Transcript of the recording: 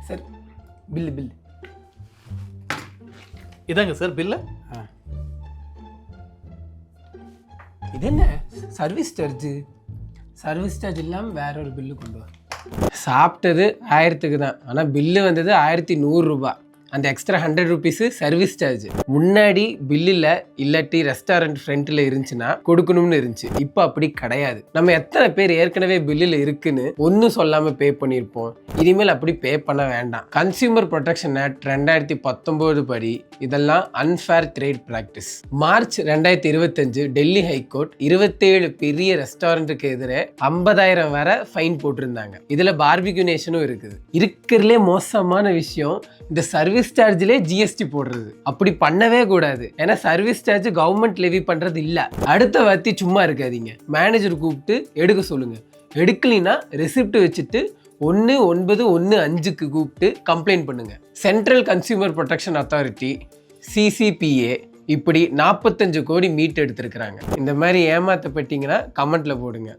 Sir bill இதாங்க sir bill. இது என்ன சர்வீஸ் சார்ஜ் இல்லாமல் வேற ஒரு பில்லு கொண்டு வா. சாப்பிட்டது 1000க்கு தான், ஆனால் பில்லு வந்தது 1100 ரூபா. அந்த எக்ஸ்ட்ரா 100 ருபீஸு சர்வீஸ் சார்ஜ். முன்னாடி பில்லில் இல்லாட்டி ரெஸ்டாரண்ட் ஃப்ரண்ட்டில் இருந்துச்சுன்னா கொடுக்கணும்னு இருந்துச்சு. இப்போ அப்படி கிடையாது. நம்ம எத்தனை பேர் ஏற்கனவே பில்லில் இருக்குன்னு ஒன்றும் சொல்லாமல் பே பண்ணியிருப்போம். இனிமேல் அப்படி பே பண்ண வேண்டாம். கன்சியூமர் ப்ரொடெக்ஷன் ஆக்ட் 2019 படி இதெல்லாம் unfair trade practice. March 2025 Delhi high court 27 பெரிய ரெஸ்டாரண்ட்டுக்கு எதிரே 50,000 வரை ஃபைன் போட்டிருந்தாங்க. இதில் பார்பிக்யூ நேஷனும் இருக்குது. இருக்கிறதுலே மோசமான விஷயம் இந்த சர்வீஸ் சார்ஜ்லேயே ஜிஎஸ்டி போடுறது. அப்படி பண்ணவே கூடாது. ஏன்னா சர்வீஸ் சார்ஜ் கவர்மெண்ட் லெவி பண்றது இல்ல. அடுத்த வார்த்தை சும்மா இருக்காதீங்க. மேனேஜர் கூப்பிட்டு எடுக்க சொல்லுங்க. எடுக்கலினா ரெசிப்ட் வச்சுட்டு 1915க்கு கூப்பிட்டு கம்ப்ளைண்ட் பண்ணுங்க. Central consumer protection authority CCPA இப்படி 45 கோடி மீட் எடுத்திருக்கிறாங்க. இந்த மாதிரி ஏமாத்தப்பட்டீங்கன்னா கமெண்ட்ல போடுங்க.